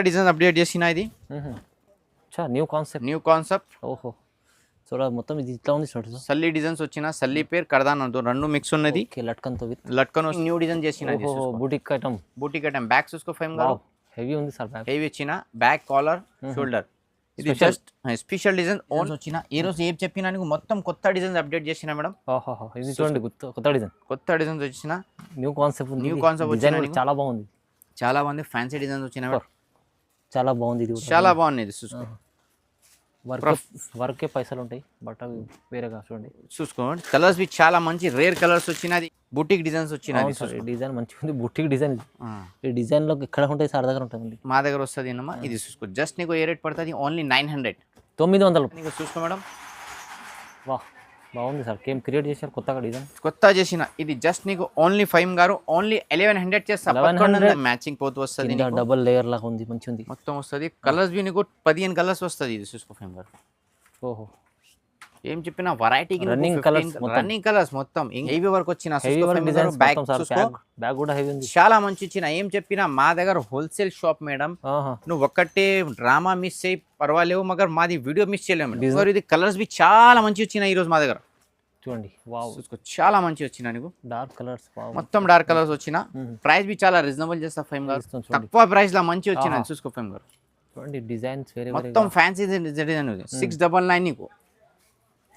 Design update చేసిన ఇది new concept ఓహో చూడ మొత్తం ఇది ఇట్లా ఉంది చూడు సల్లి డిజైన్స్ వచ్చిన సల్లి పేరు కర్దాన్ అంటూ రెండు మిక్స్ ఉన్నది లట్కన్ తో లట్కన్ న్యూ డిజైన్ చేసిన బూటిక్ ఐటమ్ బ్యాక్ చూసుకో ఫైమ్ గారు హెవీ ఉంది సార్ బ్యాక్ హెవీ వచ్చిన బ్యాక్ కాలర్ షోల్డర్ ఇది జస్ట్ స్పెషల్ డిజైన్ ఓన్ వచ్చిన ఈ రోజు ఏం చెప్పినా నీకు మొత్తం కొత్త డిజైన్స్ అప్డేట్ చేసిన మేడం ఇది చూడండి కొత్త డిజైన్ వచ్చిన న్యూ కాన్సెప్ట్ వచ్చిన చాలా బాగుంది చాలా బాగుంది ఫ్యాన్సీ డిజైన్స్ వచ్చిన చాలా బాగుంది ఇది చాలా బాగుంది ఇది చూసుకో వర్కే పైసలు ఉంటాయి బట్ అవి వేరేగా చూసుకోండి కలర్స్ బి చాలా మంచి రేర్ కలర్స్ వచ్చినది బుటిక్ డిజైన్స్ వచ్చినది డిజైన్ మంచిగా ఉంది బుటిక్ డిజైన్ ఈ డిజైన్ లో ఎక్కడ ఉంటాయి సార్ దగ్గర ఉంటుంది మా దగ్గర వస్తుంది అమ్మా ఇది చూసుకో జస్ట్ నీకు ఏ రేట్ పడుతుంది ఓన్లీ 900 నీకు చూసుకో మేడం వా బాగుంది సార్ ఏం క్రియేట్ చేశారు కొత్తగా డిజైన్ కొత్త చేసిన ఇది జస్ట్ నీకు ఓన్లీ ఫైమ్ గారు ఓన్లీ 1100 చేస్తా మ్యాచింగ్ పోతూ వస్తుంది డబుల్ లేయర్ లాగా ఉంది మంచి ఉంది మొత్తం వస్తుంది కలర్స్ బి నీకు 15 కలర్స్ వస్తుంది ఇది చూసుకో ఫైమ్ గారు ఓహో ఏం చెప్పిన వెరైటీ రన్నింగ్ కలర్స్ మొత్తం హెవీ వర్క్ వచ్చిన బ్యాగ్ కూడా హెవీ ఉంది చాలా మంచి ఇచ్చిన ఏం చెప్పినా మా దగ్గర హోల్సేల్ షాప్ మేడం నువ్వు ఒక్కటే డ్రామా మిస్ అయ్యి పర్వాలేవు మగర్ మాది వీడియో మిస్ చేయలేము ఇది కలర్స్ బి చాలా మంచి వచ్చినాయి ఈ రోజు మా దగ్గర చూడండి వావ్ చాలా మంచి వచ్చిన నీకు డార్క్ కలర్స్ మొత్తం డార్క్ కలర్స్ వచ్చిన ప్రైస్ బి చాలా రీజనబుల్ చేస్తా ఫైమ్ గారు తక్కువ ప్రైస్ లా మంచి వచ్చిన చూసుకో ఫైమ్ గారు చూడండి డిజైన్స్ వేరే మొత్తం ఫ్యాన్సీ డిజైన్ 699 నీకు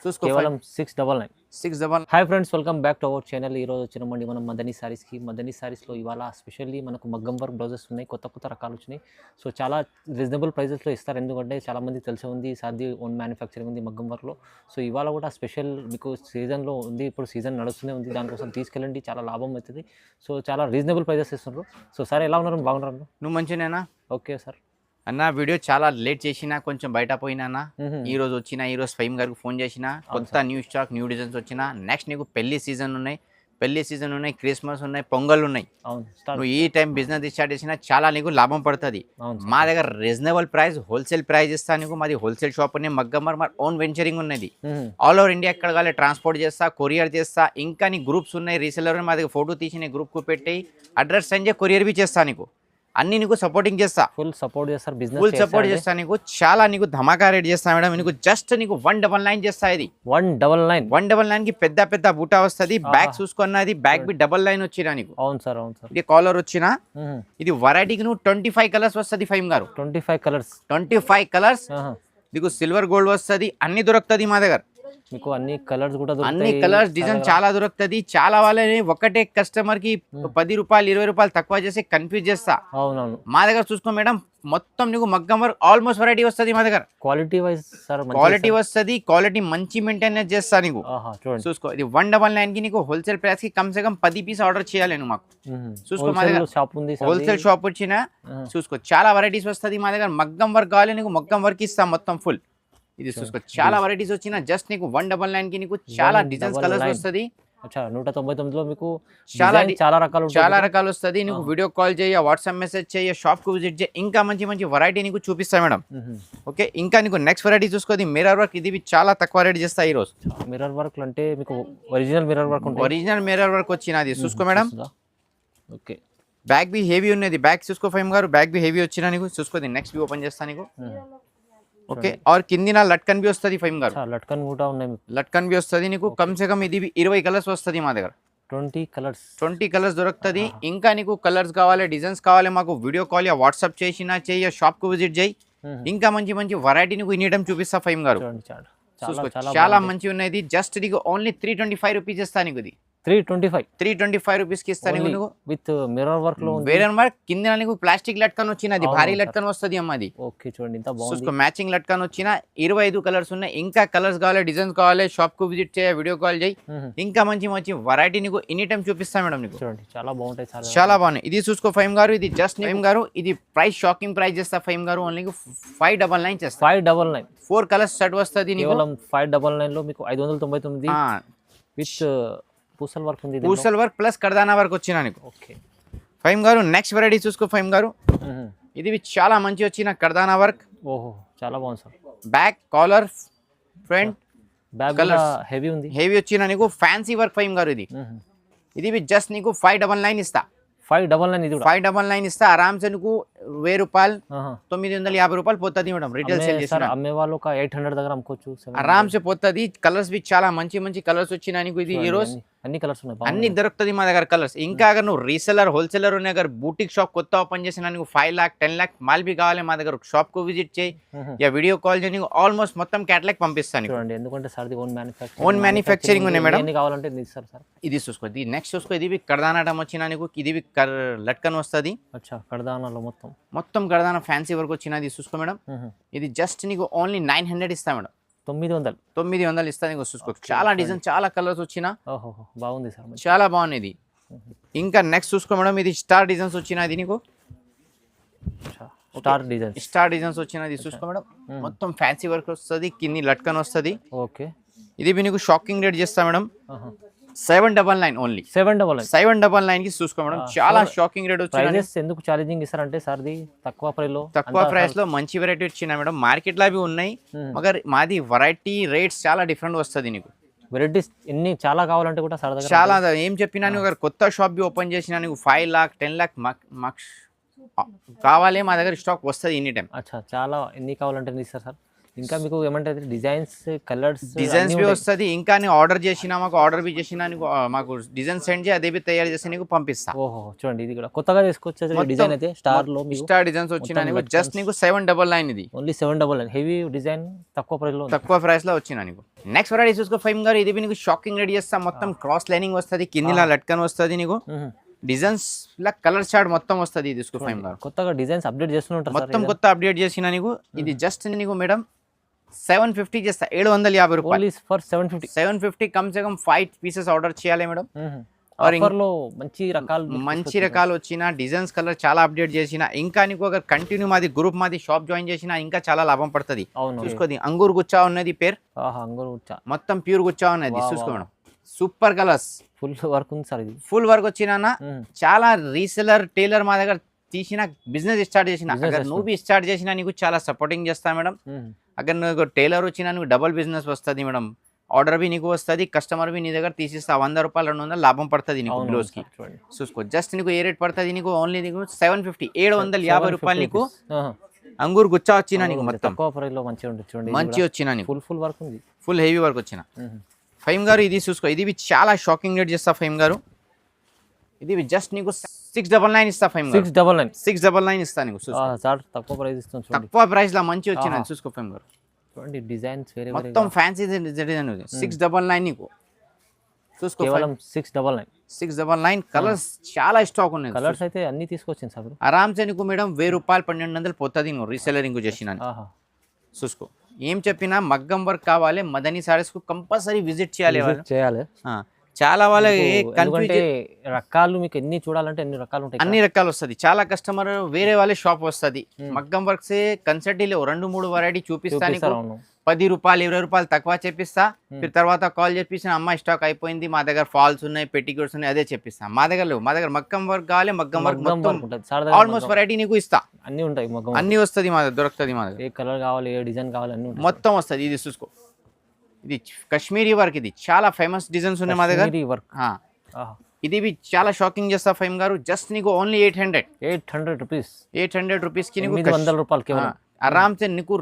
చూసుకో కేవలం 699 hi friends welcome back to our channel ఈ రోజు వచ్చినామండి మనం మదనీ సారీస్లో ఇవాళ స్పెషల్లీ మనకు మగ్గం వర్క్ బ్లౌజెస్ ఉన్నాయి కొత్త రకాలు వచ్చినాయి సో చాలా రీజనబుల్ ప్రైజెస్లో ఇస్తారు ఎందుకంటే చాలా మంది తెలిసి ఉంది సాధ్య ఓన్ మ్యానుఫ్యాక్చరింగ్ ఉంది మగ్గం వర్క్లో సో ఇవాళ కూడా స్పెషల్ మీకు సీజన్లో ఉంది ఇప్పుడు సీజన్ నడుస్తూనే ఉంది దానికోసం తీసుకెళ్ళండి చాలా లాభం అవుతుంది సో చాలా రీజనబుల్ ప్రైజెస్ ఇస్తున్నారు సో సార్ ఎలా ఉన్నారు బాగున్నారు నువ్వు మంచిగానేనా ఓకే సార్ అన్న వీడియో చాలా లేట్ చేసినా కొంచెం బయట పోయినా ఈ రోజు ఫైమ్ గారికి ఫోన్ చేసిన కొత్త న్యూ స్టాక్ న్యూ డిజైన్స్ వచ్చిన నెక్స్ట్ నీకు పెళ్లి సీజన్ ఉన్నాయి క్రిస్మస్ ఉన్నాయి పొంగల్ ఉన్నాయి నువ్వు ఈ టైం బిజినెస్ స్టార్ట్ చేసినా చాలా నీకు లాభం పడుతుంది మా దగ్గర రీజనబుల్ ప్రైస్ హోల్సేల్ ప్రైస్ ఇస్తా నీకు మాది హోల్సేల్ షాప్ ఉన్నాయి మగ్గమ్మర్ మా ఓన్ వెంచరింగ్ ఉన్నది ఆల్ ఓవర్ ఇండియా ఎక్కడ కావాలి ట్రాన్స్పోర్ట్ చేస్తా కొరియర్ చేస్తా ఇంకా నీ గ్రూప్స్ ఉన్నాయి రీసెలర్ మా దగ్గర ఫోటో తీసి నీ గ్రూప్ కు పెట్టి అడ్రస్ సెండ్ చేసి కొరియర్ బి చేస్తా నీకు అన్ని నీకు సపోర్టింగ్ చేస్తా ఫుల్ సపోర్ట్ చేస్తా నీకు చాలా నీకు ధమాకా రేట్ చేస్తా మేడం నీకు జస్ట్ నీకు 199 చేస్తా ఇది 199 కి పెద్ద బూటా వస్తుంది బ్యాగ్ చూసుకున్నది బ్యాగ్ బి డబల్ లైన్ వచ్చినా నీకు అవును సార్ ఇది కాలర్ వచ్చినా ఇది వెరైటీకి నువ్వు 25 కలర్స్ వస్తుంది ఫైమ్ గారు 25 కలర్స్ నీకు సిల్వర్ గోల్డ్ వస్తుంది అన్ని దొరుకుతుంది మా దగ్గర మీకు అన్ని కలర్స్ కూడా అన్ని కలర్స్ డిజైన్ చాలా దొరుకుతుంది చాలా వాళ్ళని ఒకటే కస్టమర్ కి 10 రూపాయలు 20 రూపాయలు తక్కువ చేసి కన్ఫ్యూజ్ చేస్తా అవునవును మా దగ్గర చూసుకో మేడం మొత్తం నీకు మగ్గం వర్క్ ఆల్మోస్ట్ వెరైటీ వస్తుంది మా దగ్గర క్వాలిటీ వైజ్ సార్ క్వాలిటీ వస్తుంది క్వాలిటీ మంచి మెయింటెనెన్స్ చేస్తా నీకు చూసుకో ఇది 199 కి నీకు హోల్సేల్ ప్రైస్ కి కమ్ సే కమ్ 10 పీస్ ఆర్డర్ చేయాలి నువ్వు మాకు చూసుకో మా దగ్గర షాప్ ఉంది హోల్సేల్ షాప్ వచ్చిన చూసుకో చాలా వెరైటీస్ వస్తుంది మా దగ్గర మగ్గం వర్క్ కావాలి నీకు మగ్గం వర్క్ ఇస్తాం మొత్తం ఫుల్ ఇది చూసుకో చాలా వెరైటీస్ వచ్చిన జస్ట్ నీకు 199 కి నీకు చాలా డిజైన్స్ కలర్స్ వస్తుంది 199 లో మీకు చాలా రకాలు వస్తుంది నీకు వీడియో కాల్ చేయ వాట్సాప్ మెసేజ్ చేయ షాప్ కు విజిట్ చేయ ఇంకా మంచి వెరైటీ నీకు చూపిస్తా మేడం ఓకే ఇంకా నీకు నెక్స్ట్ వెరైటీ చూసుకోది మిర్రర్ వర్క్ ఇది చాలా తక్కువ రేట్ చేస్తా ఈ రోజు మిర్రర్ వర్క్ అంటే మీకు ఒరిజినల్ మిర్రర్ వర్క్ వచ్చినది చూసుకో మేడం ఓకే బ్యాగ్ బి హెవీ ఉన్నది బ్యాగ్ చూసుకో ఫైమ్ గారు బ్యాగ్ బి హెవీ వచ్చినా నీకు చూసుకోది నెక్స్ట్ బి ఓపెన్ చేస్తా నీకు ఓకే और కిందిన లట్కన్ బి వస్తుంది ఫైమ్ గారు లట్కన్ బి వస్తుంది నీకు కమ్ సే కమ్ ఇది 20 కలర్స్ వస్తుంది మా దగ్గర 20 కలర్స్ దొరుకుతుంది ఇంకా నీకు కలర్స్ కావాలి డిజైన్స్ కావాలి మాకు వీడియో కాల్ వాట్సాప్ చేసినా చెయ్యి షాప్ కు విజిట్ చేయి ఇంకా మంచి వెరైటీ నీకు ఇన్ని టైం చూపిస్తా ఫైమ్ గారు చాలా మంచి ఉన్నది జస్ట్ నీకు ఓన్లీ 325 రూపీస్ ఇస్తా నీకు ఇది 325 రూపీస్ కి ఇస్తాను నీకు విత్ మిర్రర్ వర్క్ లో మిర్రర్ వర్క్ కింద నీకు ప్లాస్టిక్ లట్కన్ వచ్చినది భారీ లట్కన్ వస్తుంది అమ్మది ఓకే చూడండి ఇంత బాగుంది చూసుకో మ్యాచింగ్ లట్కన్ వచ్చిన 25 కలర్స్ ఉన్నాయి ఇంకా కలర్స్ కావాలి డిజైన్స్ కావాలి షాప్ కు విజిట్ చేయ వీడియో కాల్ చేయి ఇంకా మంచి వెరైటీ నీకు ఎనీ టైం చూపిస్తా మేడం నీకు చూడండి చాలా బాగుంటాయి చాలా బాగున్నాయి ఇది చూసుకో ఫైమ్ గారు ఇది జస్ట్ ఫైమ్ గారు ఇది ప్రైస్ షాకింగ్ ప్రైస్ చేస్తా ఫైమ్ గారు ఓన్లీ 599 చేస్తా 599 4 కలర్స్ సెట్ వస్తుంది కేవలం 599 లో మీకు 599 విత్ పూసల్ వర్క్ ఉంది పూసల్ వర్క్ ప్లస్ కర్దానా వర్క్ వచ్చినా నీకు ఓకే ఫైమ్ గారు నెక్స్ట్ వెరైటీ చూసుకో ఫైమ్ గారు ఇది చాలా మంచి వచ్చిన కర్దానా వర్క్ ఓహో చాలా బాగుంది sir back collar front back colour heavy వచ్చిన నీకు ఫ్యాన్సీ వర్క్ ఫైమ్ గారు ఇది జస్ట్ నీకు 599 ఇస్తా 599 ఇస్తా ఆరామ్సే నీకు రూపాయలు ఆహా. 950 రూపాయలు పోతుంది మేడం రిటైల్ సేల్ సార్ చేసిన అమ్మే వాళ్ళు ఒక 800 దగ్గర అమ్ముకోవచ్చు 700. ఆరామ్సే పోతుంది. కలర్స్ బి చాలా మంచి మంచి కలర్స్ వచ్చినాయి నీకు ఇది ఈ చూడండి, రోజు అన్ని కలర్స్ ఉన్నాయి అన్ని బాగున్నాయి. దొరుకుతుంది మా దగ్గర కలర్స్. ఇంకా అगर నువ్వు రీసెలర్ హోల్సేలర్ ఉన్నాయి అगर బూటిక్ షాప్ కొత్త ఓపెన్ చేసిన నీకు 5 लाख 10 लाख మాల్ బి కావాలి మా దగ్గర షాప్ కు విజిట్ చేయి మ్మ్. యా వీడియో కాల్ చేయి నీకు ఆల్మోస్ట్ మొత్తం క్యాటలాగ్ పంపిస్తాను నీకు. చూడండి ఎందుకంటే సార్ది ఓన్ మ్యానుఫ్యాక్చరింగ్ Own manufacturing ఉన్నాయి మేడం. ఎన్ని కావాలంటే ఎన్ని ఇస్తారు సార్? ఇది చూసుకో ఇది నెక్స్ట్ చూసుకో ఇది బి కర్దానాటం వచ్చిన నీకు ఇది బి లట్కన్ వస్తుంది అచ్చా కడదానాలో మొత్తం. మొత్తం కర్దాన ఫ్యాన్సీ వర్క్ వచ్చినది చూసుకో మేడం. మ్మ్. ఇది జస్ట్ నీకు ఓన్లీ 900 ఇస్తా మేడం 900. 900 ఇస్తా నీకు చూసుకో. Okay, చాలా fine. డిజైన్ చాలా కలర్స్ వచ్చిన ఓహో బాగుంది సార్ మంచి. చాలా బాగుంది. మ్మ్. ఇంకా నెక్స్ట్ చూసుకో మేడం ఇది స్టార్ డిజైన్స్ వచ్చినది నీకు అచ్చా. Star designs. స్టార్ డిజైన్స్ వచ్చినది చూసుకో మేడం. మ్మ్. మొత్తం ఫ్యాన్సీ వర్క్ వస్తుంది కింది లట్కన్ వస్తుంది. ఓకే. ఇది బి నీకు షాకింగ్ రేట్ చేస్తా మేడం ఆహా. 799 ఓన్లీ 799. 799 కి చూసుకో మేడం. చాలా షాకింగ్ రేట్ వచ్చిన ప్రైజెస్ ఎందుకు ఛాలెంజింగ్ ఇస్తారంటే సార్ది తక్కువ ప్రైస్ లో తక్కువ ప్రైస్ లో మంచి వెరైటీ వచ్చిన మేడం. మార్కెట్ లో అవి ఉన్నాయి మ్మ్. మగర్ మాది వెరైటీ రేట్స్ చాలా డిఫరెంట్ వస్తుంది నీకు. వెరైటీస్ ఎన్ని చాలా కావాలంటే కూడా సార్ దగ్గర చాలా ఏం చెప్పినా నువ్వు కొత్త షాప్ బి ఓపెన్ చేసినా నీకు 5 लाख 10 लाख కావాలి మా దగ్గర స్టాక్ వస్తుంది ఎనీ టైం. అచ్చా చాలా ఎన్ని కావాలంటే ఎన్ని ఇస్తారు సార్? ఇంకా మీకు ఏమంటే డిజైన్స్ కలర్స్ డిజైన్స్ బి వస్తుంది. ఇంకా నేను ఆర్డర్ చేసినా మాకు ఆర్డర్ బి చేసినా నీకు మాకు డిజైన్ సెండ్ చేయి అదే బి తయారు చేసి నీకు పంపిస్తా. ఓహో చూడండి ఇది కూడా కొత్తగా తీసుకొచ్చే డిజైన్ అయితే స్టార్ లో మీకు స్టార్ డిజైన్స్ వచ్చినా మొత్తం నీకు లట్కన్స్. జస్ట్ నీకు 799 ఇది ఓన్లీ 799 హెవీ డిజైన్ తక్కువ ప్రైస్ లో ఉంది. తక్కువ ప్రైస్ లో వచ్చిన నీకు. నెక్స్ట్ వెరైటీ చూసుకో ఫైమ్ గారు ఇది బి నీకు షాకింగ్ రెడీ చేస్తా. మొత్తం క్రాస్ లైనింగ్ వస్తుంది కిందిలా లట్కన్ వస్తుంది నీకు మ్మ్. డిజైన్స్ లా కలర్ చార్ట్ మొత్తం వస్తుంది. ఇది చూసుకో ఫైమ్ గారు కొత్తగా డిజైన్స్ అప్డేట్ చేస్తుంటారు సార్. మొత్తం కొత్త అప్డేట్ చేసిన నీకు ఇది జస్ట్ నీకు మేడం 750 చేస్తా 750 రూపాయలు. Only for 750. 750 కమ్ సే కమ్ 5 పీసెస్ ఆర్డర్ చేయాలి మేడం. और ఆఫర్ లో మంచి రకాలు మంచి రకాలు వచ్చిన డిజైన్స్ కలర్ చాలా అప్డేట్ చేసిన ఇంకా నీకు అगर కంటిన్యూ మాది గ్రూప్ మాది షాప్ జాయిన్ చేసిన ఇంకా చాలా లాభం పడుతుంది. అవును చూసుకోది అంగూర్ గుచ్చా ఉన్నది పేరు ఆహా అంగూరు మొత్తం ప్యూర్ గుచ్చా ఉన్నది వావ్, చూసుకో wow. Madam. Super colours full work ఉంది సార్ ఇది. ఫుల్ వర్క్ వచ్చిన మ్మ్. చాలా రీసెలర్ టైలర్ మా దగ్గర తీసిన బిజినెస్ స్టార్ట్ చేసిన Business అगर నువ్వు బి స్టార్ట్ చేసినా నీకు చాలా సపోర్టింగ్ చేస్తా మేడం. మ్మ్. అगर నువ్వు టైలర్ వచ్చినా నీకు డబుల్ బిజినెస్ వస్తుంది మేడం. ఆర్డర్ బి నీకు వస్తుంది కస్టమర్ బి నీ దగ్గర తీసిస్తా 100 రూపాయలు 200 లాభం పడుతుంది నీకు అవును బ్లౌజ్ కి. సార్, చూడండి చూసుకో జస్ట్ నీకు ఏ రేట్ పడుతుంది నీకు ఓన్లీ నీకు 750 750 రూపాయలు నీకు ఆహా. అంగూర్ గుచ్చా వచ్చిన నీకు అవును, మొత్తం తక్కువ ప్రైస్ లో మంచిగా ఉంటుంది చూడండి. మంచి వచ్చిన నీకు ఫుల్ వర్క్ ఉంది. ఫుల్ హెవీ వర్క్ వచ్చిన మ్మ్. ఫైమ్ గారు. ఇది చూసుకో ఇది బి చాలా షాకింగ్ రేట్ చేస్తా ఫైమ్ గారు. ఇది జస్ట్ నీకు 699 ఇస్తా ఫైమ్ గారు. 699. 699 ఇస్తా నీకు చూసుకో. సార్ తక్కువ ప్రైస్ ఇస్తుంది చూడండి. తక్కువ ప్రైస్ లా మంచి వచ్చిన ఆహా. చూసుకో ఫైమ్ గారు. చూడండి డిజైన్స్ వేరే వేరే మొత్తం ఫ్యాన్సీ డిజైన్ 699 నీకు చూసుకో. కేవలం 699. 699 కలర్స్ చాలా స్టాక్ ఉన్నాయి. కలర్స్ అయితే అన్ని తీసుకొచ్చింది సార్. ఆరామ్సే నీకు మేడం 1000 రూపాయలు 1200 పోతుంది నువ్వు రీసెలరింగ్ చేసిన ఆహా చూసుకో. ఏం చెప్పినా మగ్గం వర్క్ కావాలి మదనీ సారీస్ కు కంపల్సరీ విజిట్ చేయాలి వాళ్ళు. చేయాలి. ఆ, చాలా వాళ్ళకి ఎందుకంటే రకాలు మీకు ఎన్ని చూడాలంటే ఎన్ని రకాలు ఉంటాయి. అన్ని రకాలు వస్తుంది. చాలా కస్టమర్ వేరే వాళ్ళే షాప్ వస్తుంది మగ్గం వర్క్స్ కన్సల్టీలో 2-3 వెరైటీ చూపిస్తాను చూపిస్తారు, అవును. 10 రూపాయలు 20 రూపాయలు తక్కువ చెప్పిస్తా. మీరు తర్వాత కాల్ చెప్పిస్తా అమ్మాయి స్టాక్ అయిపోయింది మా దగ్గర ఫాల్స్ ఉన్నాయి పెట్టికోట్స్ ఉన్నాయి అదే చెప్పిస్తా. మా దగ్గర లేవు. మా దగ్గర మగ్గం వర్క్ కావాలి మగ్గం వర్క్ మగ్గం మొత్తం వర్క్ ఉంటుంది. సార్ దగ్గర ఆల్మోస్ట్ వెరైటీ నీకు ఇస్తా. అన్ని ఉంటాయి మగ్గం. అన్ని వస్తుంది మా దగ్గర దొరుకుతుంది మా దగ్గర. ఏ కలర్ కావాలి ఏ డిజైన్ కావాలి అన్ని ఉంటాయి. మొత్తం వస్తుంది. ఇది చూసుకో ఇది కాశ్మీరీ వర్క్ ఇది చాలా ఫేమస్ డిజైన్స్ ఉన్నాయి మా దగ్గర. కాశ్మీరీ వర్క్. ఆ, ఆహా ఇది బి చాలా షాకింగ్ చేస్తా ఫైమ్ గారు. జస్ట్ నీకు ఓన్లీ 800 800 రూపీస్. 800 రూపీస్ కి నీకు 800 రూపాయలు కేవలం. ఆరామ్సే నీకు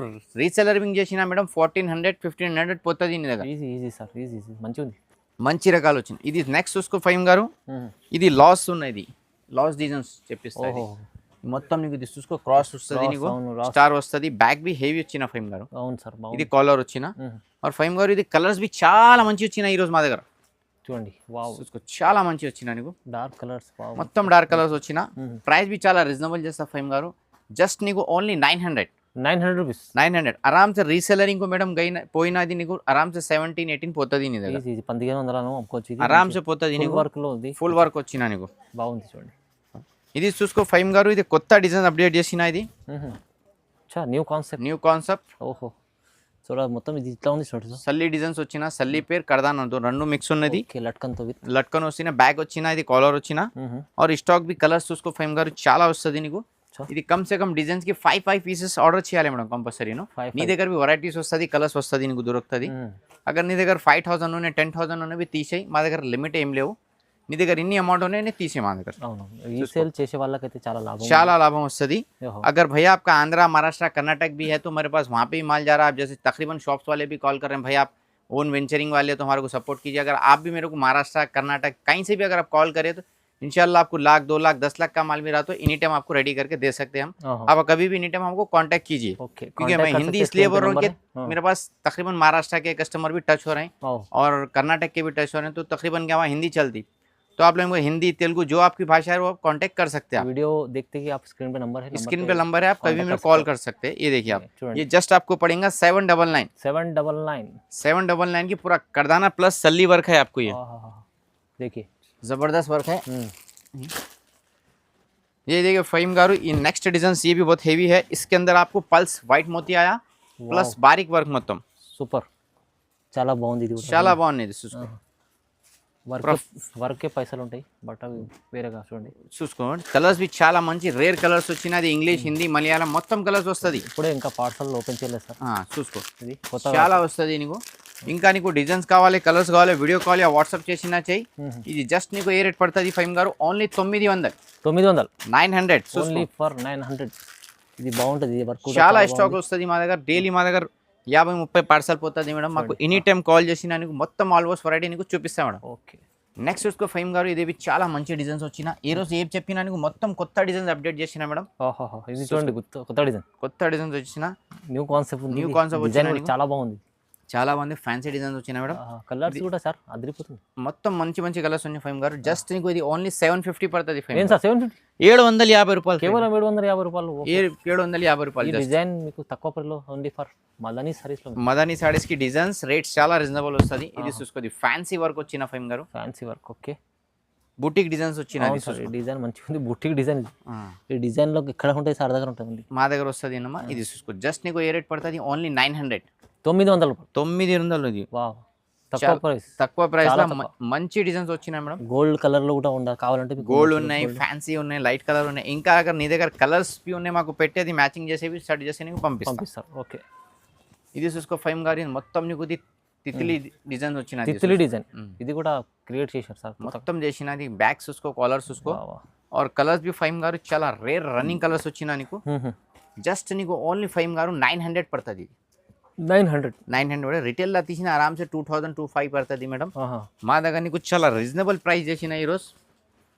రీసెలరింగ్ చేసినా మేడం 1400 1500 పోతుంది నీ దగ్గర. ఈజీ ఈజీ సార్ ఈజీ మంచిగా ఉంది. మంచి రకాలు వచ్చింది. ఇది నెక్స్ట్ చూసుకో ఫైమ్ గారు. ఇది లాస్ ఉన్నది లాస్ డిజైన్స్ చెప్పిస్తా. ఇది ఓహో మొత్తం నీకు ఇది చూసుకో క్రాస్ వస్తుంది Cross, నీకు అవును, cross. స్టార్ వస్తుంది బ్యాక్ బి హెవీ వచ్చిన ఫైమ్ గారు. అవును సార్ బాగుంది. ఇది కాలర్ వచ్చిన మ్మ్. और ఫైమ్ గారు ఇది కలర్స్ బి చాలా మంచి వచ్చిన ఈ రోజు మా దగ్గర చూడండి వావ్ చూసుకో చాలా మంచి వచ్చిన నీకు డార్క్ కలర్స్ వావ్ మొత్తం డార్క్ కలర్స్ వచ్చిన. మ్మ్. ప్రైస్ బి చాలా రీజనబుల్ చేస్తా ఫైమ్ గారు. జస్ట్ నీకు ఓన్లీ 900 రూపీస్. 900 ఆరామ్సే రీసెలరింగ్ మేడం గైన పోయినది నీకు ఆరామ్సే 17-18 పోతుంది నీ దగ్గర. ఈజీ 1500 అమ్ముకోవచ్చు. ఇది ఆరామ్సే పోతుంది నీకు వర్క్ లో ఉంది. ఫుల్ వర్క్ వచ్చిన నీకు బాగుంది చూడండి. ఇది చూసుకో ఫైమ్ గారు. ఇది కొత్త డిజైన్ అప్డేట్ చేసిన ఇది చా న్యూ కాన్సెప్ట్. న్యూ కాన్సెప్ట్ ఓహో చూడ మొత్తం ఇది ఇట్లా ఉంది చూడండి. సల్లి డిజైన్స్ వచ్చిన సల్లి పేరు కడదాన్ రెండు మిక్స్ ఉన్నది. ఓకే లట్కన్తో విత్ లట్కన్ వచ్చిన బ్యాగ్ వచ్చిన ఇది కాలర్ వచ్చిన और స్టాక్ బి కలర్స్ చూసుకో ఫైమ్ గారు చాలా వస్తుంది నీకు. ఇది కమ్ సే కమ్ డిజైన్స్ కి 5 పీసెస్ ఆర్డర్ చేయాలి మేడం కంపల్సరీ. నీ దగ్గర బి వెరైటీస్ వస్తుంది కలర్స్ వస్తుంది నీకు దొరుకుతుంది. అगर నీ దగ్గర 5000 ఉన్నాయి 10,000 ఉన్నవి తీసేయి. మా దగ్గర లిమిట్ ఏం లేవు. నీ దగ్గర ఇన్ని అమౌంట్ ఉన్నాయి నేను తీసే మా దగ్గర అవును రీసేల్ చేసే వాళ్ళకైతే చాలా లాభం చాలా లాభం వస్తుంది ఓహో अगर भैया आपका आंध्रा महाराष्ट्र कर्नाटक भी है तो मेरे पास वहाँ पे ही माल जा रहा है आप जैसे तकरीबन शॉप्स वाले भी कॉल कर रहे हैं भाई आप ओन वेंचरिंग वाले हो तो हमारे को सपोर्ट कीजिए अगर आप भी मेरे को महाराष्ट्र कर्नाटक कहीं से भी अगर आप कॉल करें तो इंशाल्लाह आपको लाख 2 लाख 10 लाख का माल भी रहा तो एनी टाइम आपको रेडी करके दे सकते हैं हम ఓహో आप कभी भी एनी टाइम हमको कांटेक्ट कीजिए ఓకే क्योंकि मैं हिंदी इसलिए बोल रहा हूँ कि मेरे पास तकरीबन महाराष्ट्र के कस्टमर भी टच हो रहे हैं और कर्नाटक के भी टच हो रहे हैं तो तकरीबन क्या वहाँ हिंदी चलती तो आप लोगों को हिंदी तेलुगु जो आपकी भाषा है वो आप कांटेक्ट कर सकते हैं वीडियो देखते कि आप स्क्रीन पे नंबर है स्क्रीन पे नंबर है आप कभी contact मेरे कर कॉल सकते कर सकते हैं ये देखिए आप చూడండి ये जस्ट आपको पड़ेगा 799 799 799 की पूरा करदाना प्लस सल्ली वर्क है आपको ये आहा, देखिए जबरदस्त वर्क है ये देखिए फहीम गारू ये नेक्स्ट डिजाइन ये भी बहुत हेवी है इसके अंदर आपको पल्स व्हाइट मोती आया प्लस बारीक वर्क మొత్తం సూపర్ చాలా బాగుంది ఇది కూడా చాలా బాగుంది చూసుకో వర్కే పైసలు ఉంటాయి బట్ అవి వేరేగా చూడండి చూసుకోండి కలర్స్ भी చాలా మంచి రేర్ కలర్స్ వచ్చినది ఇంగ్లీష్ హిందీ మలయాళం మొత్తం కలర్స్ వస్తది ఇప్పుడే ఇంకా పార్సల్ ఓపెన్ చేయలేదు సార్ చూసుకో ఇది కొత్త చాలా వస్తది నీకు ఇంకా నీకు డిజైన్స్ కావాలి కలర్స్ కావాలి వీడియో కాల్ యా వాట్సాప్ చేసినా చెయ్యి ఇది జస్ట్ నీకు ఏ రేట్ పడుతుంది ఫైమ్ గారు ఓన్లీ 900 900 ఓన్లీ ఫర్ 900 ఇది బాగుంటది వర్క్ చాలా స్టాక్ వస్తది మా దగ్గర డైలీ మా దగ్గర 50-30 పార్సల్ పోతుంది మేడం మాకు ఎనీ టైం కాల్ చేసినా నీకు మొత్తం ఆల్మోస్ట్ వెరైటీ నీకు చూపిస్తా మేడం ఓకే నెక్స్ట్ చూసుకో ఫైమ్ గారు ఇదేవి చాలా మంచి డిజైన్స్ వచ్చిన ఈ రోజు ఏం చెప్పినా నీకు మొత్తం కొత్త డిజైన్స్ అప్డేట్ చేసినా మేడం ఓహో ఇది చూడండి కొత్త డిజైన్స్ వచ్చిన new concept new concept design చాలా బాగుంది చాలా మంది ఫ్యాన్సీ డిజైన్స్ వచ్చినాయి మేడం కలర్స్ కూడా సార్ అదిరిపోతుంది మొత్తం మంచి మంచి కలర్స్ ఉన్నాయి ఫైమ్ గారు జస్ట్ నీకు ఇది ఓన్లీ 750 పడుతుంది ఫైమ్ ఏం సార్ 750 750 రూపాయలు కేవలం 750 రూపాయలు 750 రూపాయలు డిజైన్ మీకు తక్కువ ప్రైస్లో ఓన్లీ ఫర్ మదనీ సారీస్ లో మదనీ సారీస్ కి డిజైన్స్ రేట్స్ చాలా రీజనబుల్ వస్తుంది ఇది చూసుకోది ఫ్యాన్సీ వర్క్ వచ్చిన ఫైమ్ గారు fancy work okay boutique designs వచ్చిన డిజైన్ మంచిగా ఉంది బుటిక్ డిజైన్ ఈ డిజైన్ లో ఎక్కడ ఉంటాయి సార్ దగ్గర ఉంటుంది మా దగ్గర వస్తుంది అన్నమా ఇది చూసుకో జస్ట్ నీకు ఏ రేట్ పడుతుంది ఓన్లీ 900 900 ఇది వావ్ తక్కువ ప్రైస్ లో మంచి డిజైన్స్ వచ్చినాయి మేడం గోల్డ్ కలర్ లో కూడా ఉండాలి కావాలంటే గోల్డ్ ఉన్నాయి ఫ్యాన్సీ ఉన్నాయి లైట్ కలర్ ఉన్నాయి ఇంకా అगर నీ దగ్గర కలర్స్ भी ఉన్నాయి మాకు పెట్టేది మ్యాచింగ్ చేసేవి స్టార్ట్ చేసి నీకు పంపిస్తారు ఓకే ఇది చూసుకో ఫైమ్ గారి మొత్తం నీకు తిత్లీ డిజైన్స్ వచ్చినాయి తిత్లీ డిజైన్ ఇది కూడా క్రియేట్ చేశారు సార్ మొత్తం చేసినది బ్యాక్ చూసుకో కాలర్ చూసుకో और కలర్స్ भी ఫైమ్ గారు చాలా రేర్ రన్నింగ్ కలర్స్ వచ్చినా నీకు జస్ట్ నీకు ఓన్లీ ఫైమ్ గారు 900 పడుతుంది 900 రిటైల్ లా తీసిన ఆరామ్ సే 2000-2500 పడుతుంది మేడం మా దగ్గర నీకు చాలా రీజనబుల్ ప్రైస్ చేసిన ఈ రోజు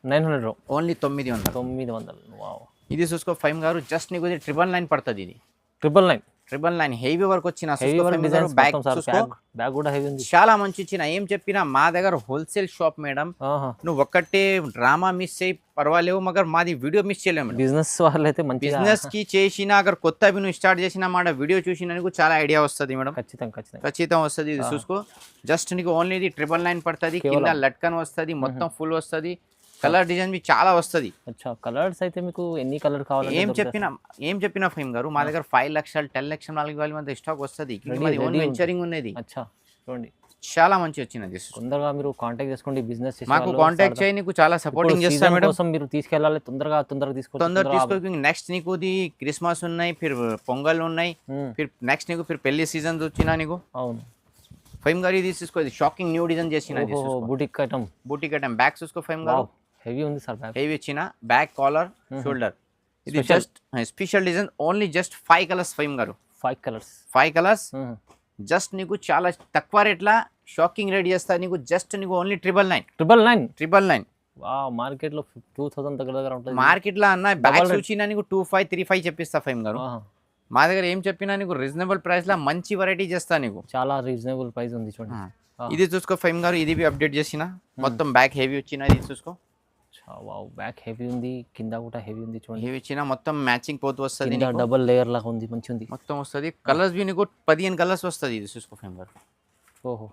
900 ఓన్లీ 900 వావ్ ఇది చూసుకో ఫైమ్ గారు జస్ట్ నీకు 999 పడుతుంది ఇది 999 హెవీ వర్క్ వచ్చిన బ్యాగ్ కూడా హెవీ ఉంది చాలా మంచి ఇచ్చిన ఏం చెప్పినా మా దగ్గర హోల్సేల్ షాప్ మేడం నువ్వు ఒక్కటే డ్రామా మిస్ చేయి పర్వాలేవు మగర్ మాది వీడియో మిస్ చేయలేము బిజినెస్ వాళ్ళైతే మంచి బిజినెస్ కి చేసినా అగర్ కొత్త నువ్వు స్టార్ట్ చేసినా మాట వీడియో చూసినా నీకు చాలా ఐడియా వస్తుంది మేడం ఖచ్చితంగా వస్తుంది ఇది చూసుకో జస్ట్ నీకు ఓన్లీ ఇది 999 పడుతుంది కింద లట్కన్ వస్తుంది మొత్తం ఫుల్ వస్తుంది కలర్ డిజైన్ भी చాలా వస్తది కలర్స్ అయితే మీకు ఎన్ని కలర్ కావాలి ఏం చెప్పినా ఫైమ్ గారు మా దగ్గర 5 లక్షలు 10 లక్షలు 4 వేల మంది స్టాక్ వస్తది మాది ఓన్ వెంచరింగ్ ఉన్నది చూడండి చాలా మంచి వచ్చినది తొందరగా మీరు కాంటాక్ట్ చేసుకోండి బిజినెస్ మాకు కాంటాక్ట్ చేయి నీకు చాలా సపోర్టింగ్ చేస్తా మేడం కోసం మీరు తీసుకెళ్ళాలి తొందరగా తీసుకో నెక్స్ట్ నీకు క్రిస్మస్ ఉన్నాయి ఫిర్ పొంగల్ ఉన్నాయి ఫిర్ నెక్స్ట్ నీకు ఫిర్ పెళ్లి సీజన్ వచ్చినా నీకు అవును ఫైమ్ గారు ఇది తీసుకో షాకింగ్ న్యూ డిజైన్ చేసిన బూటిక్ ఐటమ్ బ్యాక్ చూసుకో ఫైమ్ గారు హెవీ ఉంది సార్ హెవీ ఇచ్చిన బ్యాక్ కాలర్ షోల్డర్ ఇది just special design only just 5 colours ఫైమ్ గారు 5 కలర్స్ జస్ట్ నీకు చాలా తక్కువ రేట్లా షాకింగ్ రేట్ చేస్తా నీకు జస్ట్ నీకు ఓన్లీ 999 మార్కెట్ లో 2000 దగ్గర ఉంటుంది మార్కెట్ లో అన్న బ్యాగ్ చూసినా నీకు 2535 చెప్పిస్తా ఫైమ్ గారు మా దగ్గర ఏం చెప్పినా నీకు రీజనబుల్ ప్రైస్ లా మంచి వెరైటీ చేస్తా నీకు చాలా రీజనబుల్ ప్రైస్ ఉంది చూడండి ఇది చూసుకో ఫైమ్ గారు ఇది అప్డేట్ చేసిన మొత్తం బ్యాక్ హెవీ వచ్చిన ఇది చూసుకో వావ్ బ్యాక్ హెవీ ఉంది కింద కూడా హెవీ ఉంది చూడండి హెవీ ఇచ్చిన మొత్తం మ్యాచింగ్ పోతూ వస్తుంది డబుల్ లేయర్ లాగా ఉంది మంచి ఉంది మొత్తం వస్తుంది కలర్స్ भी నీకు 15 కలర్స్ వస్తుంది ఇది చూసుకో ఫైమ్ గారు ఓహో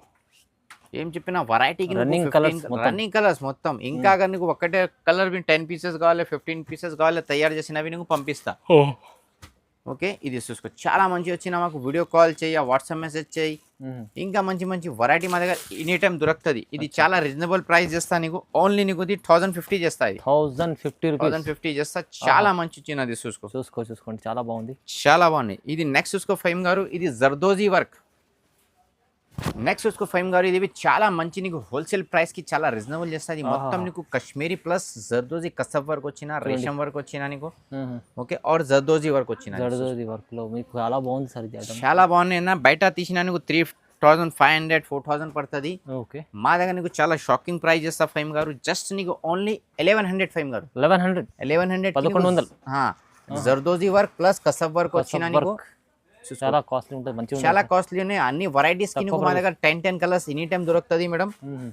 ఏం చెప్పినా వెరైటీకి రన్నింగ్ కలర్స్ మొత్తం ఇంకా నీకు ఒక్కటే కలర్ 10 పీసెస్ కావాలి 15 పీసెస్ కావాలి తయారు చేసినవి నీకు పంపిస్తా ఓకే ఇది చూసుకో చాలా మంచి వచ్చిన మాకు వీడియో కాల్ చేయి వాట్సాప్ మెసేజ్ చేయి ఇంకా మంచి మంచి వెరైటీ మా దగ్గర ఎనీ టైం దొరుకుతుంది ఇది చాలా రీజనబుల్ ప్రైస్ చేస్తా నీకు ఓన్లీ నీకు 1050 చేస్తా ఇది 1050 చేస్తా చాలా మంచి వచ్చినది చూసుకోండి చాలా బాగుంది ఇది నెక్స్ట్ చూసుకో ఫైమ్ గారు ఇది జర్దోజీ వర్క్ నెక్స్ట్ చూసుకో ఫైమ్ గారు ఇది చాలా మంచి నీకు హోల్సేల్ ప్రైస్ కి చాలా రీజనబుల్ చేస్తుంది మొత్తం నీకు కశ్మీరీ ప్లస్ జర్దోజీ కసబ్ వర్క్ వచ్చిన రేషం వర్క్ వచ్చిన నీకు ఓకే ఆర్ జర్దోజీ వర్క్ వచ్చిన జర్దోజీ వర్క్ లో మీకు చాలా బాగుంది సార్ ఇది item. చాలా బాగున్నాయి అన్న బయట తీసిన నీకు 3500 4000 పడుతుంది ఓకే మా దగ్గర నీకు చాలా షాకింగ్ ప్రైస్ చేస్తా ఫైమ్ గారు జస్ట్ నీకు ఓన్లీ 1100 ఫైమ్ గారు 1100 1100 zardozi work plus Kasab work వచ్చిన నీకు చాలా కాస్ట్లీ ఉంటుంది మంచిగా చాలా కాస్ట్లీ ఉన్నాయి అన్ని వెరైటీస్ కి నీకు మా దగ్గర 10 కలర్స్ ఎనీ టైం దొరుకుతుంది మేడం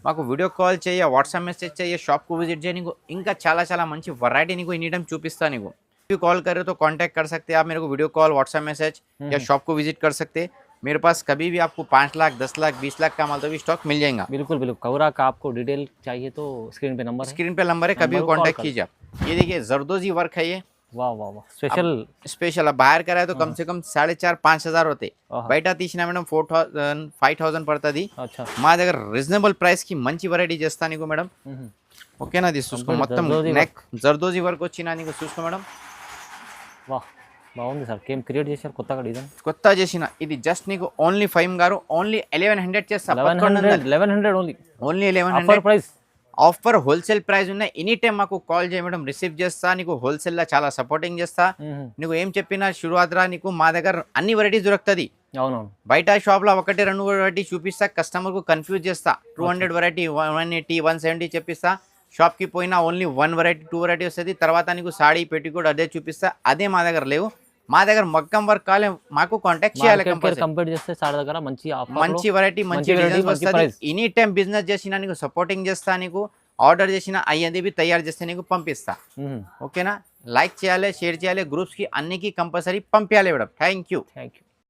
మాకు వీడియో కాల్ చేయ వాట్సాప్ మెసేజ్ చేయ షాప్ కు విజిట్ చేయ నీకు ఇంకా చాలా చాలా మంచి వెరైటీ నీకు ఎనీ టైం చూపిస్తా నీకు कॉल करे तो कांटेक्ट कर सकते हैं आप मेरे को वीडियो कॉल व्हाट्सएप मैसेज या शॉप को विजिट कर सकते हैं मेरे पास कभी भी आपको 5 लाख 10 लाख 20 लाख का माल तो भी स्टॉक मिल जाएगा बिल्कुल बिल्कुल कवरा का आपको डिटेल चाहिए तो स्क्रीन पे नंबर है कभी कांटेक्ट कीजिए आप ये देखिए जरदोजी वर्क है ये वाह वाह वाह स्पेशल अब बाहर कराए तो कम से कम 4,500-5,000 होते బయట తీసిన మేడం 4,000-5,000 పడుతుంది మా దగ్గర రీజనబుల్ ప్రైస్ కి మంచి వెరైటీ చేస్తా నీకు మేడం ఓకేనా ఇది చూసుకో మొత్తం నెక్ జర్దోజీ వర్క్ వచ్చిన నీకు చూసుకో మేడం వాహ్ బాగుంది సార్ కేమ్ క్రియేట్ చేశారు కొత్తగా డిజైన్ కొత్త చేసిన ఇది జస్ట్ నీకు ఓన్లీ ఫైమ్ గారు ఓన్లీ 1100 చేస్తా 1100 only 1100 offer price offer wholesale price ఉన్నాయి ఎనీ టైం మాకు కాల్ చేయ మేడం రిసీవ్ చేస్తా నీకు హోల్సేల్ లా చాలా సపోర్టింగ్ చేస్తా నీకు ఏం చెప్పినా శురువాత్రా నీకు మా దగ్గర అన్ని వెరైటీస్ దొరుకుతుంది అవునవును బయట షాప్ లో 1-2 వెరైటీ చూపిస్తా కస్టమర్ కు కన్ఫ్యూజ్ చేస్తా 200 వెరైటీ 180 170 చెప్పిస్తా షాప్ కి పోయినా ఓన్లీ 1 వెరైటీ 2 వెరైటీ వస్తుంది తర్వాత నీకు సాడీ పెట్టికోట్ అదే చూపిస్తా అదే మా దగ్గర లేవు మా దగ్గర మగ్గం వర్క్ కాలే మాకు కాంటాక్ట్ చేయాలి కంపేర్ చేస్తే సార్ దగ్గర మంచి వెరైటీ మంచి డిజైన్స్ వస్తుంది ఎనీ టైం బిజినెస్ చేసినా నీకు సపోర్టింగ్ చేస్తా నీకు ఆర్డర్ చేసిన అయ్యేది తయారు చేస్తే నీకు పంపిస్తా ఓకేనా లైక్ చేయాలి షేర్ చేయాలి గ్రూప్స్ కి అన్నికి కంపల్సరీ పంపించాలి మేడం థ్యాంక్ యూ